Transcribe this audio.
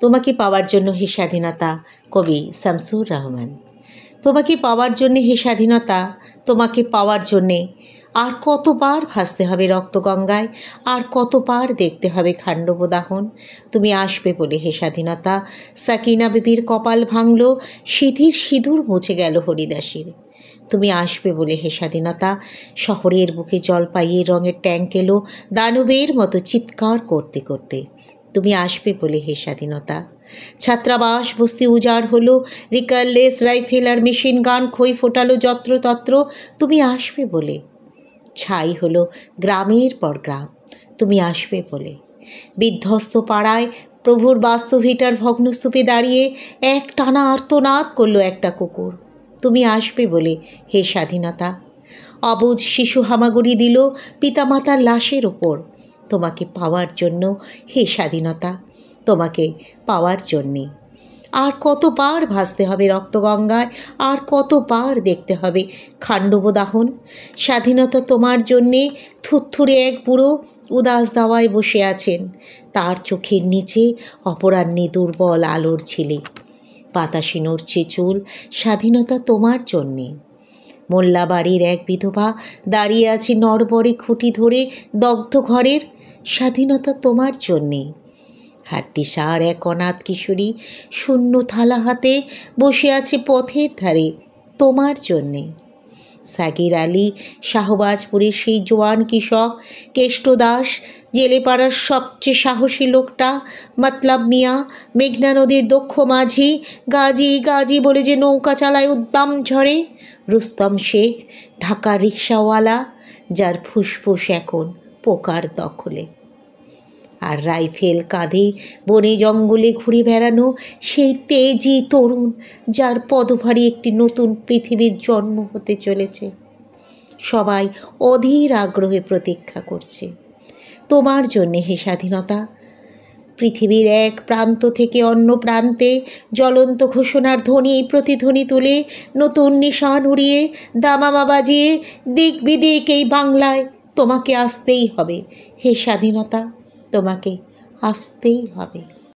তোমাকে পাওয়ার জন্য হে স্বাধীনতা। কবি শামসুর রহমান। তোমাকে পাওয়ার জন্যে হে স্বাধীনতা, তোমাকে পাওয়ার জন্যে আর কতবার ভাসতে হবে রক্তগঙ্গায়, আর কতবার দেখতে হবে খাণ্ডব দাহন। তুমি আসবে বলে হে স্বাধীনতা, সাকিনা বিবির কপাল ভাঙল, সিঁথির সিঁদুর মুছে গেল হরিদাসীর। তুমি আসবে বলে হে স্বাধীনতা, শহরের বুকে জলপাইয়ের রঙের ট্যাঙ্ক এলো দানবের মতো চিৎকার করতে করতে। তুমি আসবে বলে হে স্বাধীনতা, ছাত্রাবাস বস্তি উজাড় হলো, রিকারলেস রাইফেল আর মেশিন গান খই ফোটালো যত্রতত্র। তুমি আসবে বলে ছাই হলো গ্রামের পর গ্রাম। তুমি আসবে বলে বিধ্বস্ত পাড়ায় প্রভুর বাস্তভিটার ভগ্নস্তূপে দাঁড়িয়ে এক টানা আর্তনাদ করলো একটা কুকুর। তুমি আসবে বলে হে স্বাধীনতা, অবুঝ শিশু হামাগুড়ি দিল পিতামাতার লাশের ওপর। তোমাকে পাওয়ার জন্য হে স্বাধীনতা, তোমাকে পাওয়ার জন্যে আর কতবার ভাসতে হবে রক্তগঙ্গায়, আর কতবার দেখতে হবে খাণ্ডব দাহন। স্বাধীনতা তোমার জন্যে থুরথুরে এক বুড়ো উদাস দাওয়ায় বসে আছেন, তার চোখের নিচে অপরাহ্নে দুর্বল আলোর ছিলে। বাতাসে নড়ছে চুল, স্বাধীনতা তোমার জন্যে। মোল্লা বাড়ির এক বিধবা দাঁড়িয়ে আছে নড়বড়ে খুঁটি ধরে দগ্ধ ঘরের। স্বাধীনতা তোমার জন্যে। হাড্ডিসার এক অনাথ কিশোরী শূন্য থালা হাতে বসে আছে পথের ধারে, তোমার জন্যে। সাগির আলী শাহবাজপুরের সেই জোয়ান কৃষক, কেষ্টদাস জেলেপাড়ার সবচেয়ে সাহসী লোকটা, মতলব মিয়া মেঘনা নদীর দক্ষ মাঝি, গাজী গাজী বলে যে নৌকা চালায় উদ্দাম ঝড়ে, রুস্তম শেখ ঢাকার রিক্সাওয়ালা, যার ফুসফুস এখন পোকার দখলে। আর রাইফেল কাঁধে বনে জঙ্গলে ঘুরে বেড়ানো সেই তেজি তরুণ, যার পদভারী একটি নতুন পৃথিবীর জন্ম হতে চলেছে। সবাই অধীর আগ্রহে প্রতীক্ষা করছে তোমার জন্যে হে স্বাধীনতা। পৃথিবীর এক প্রান্ত থেকে অন্য প্রান্তে জ্বলন্ত ঘোষণার ধ্বনি প্রতিধ্বনি তুলে নতুন নিশান উড়িয়ে দামামা বাজিয়ে দিক বিদিক এই বাংলায় তোমাকে আসতেই হবে হে স্বাধীনতা, তোমাকে আসতেই হবে।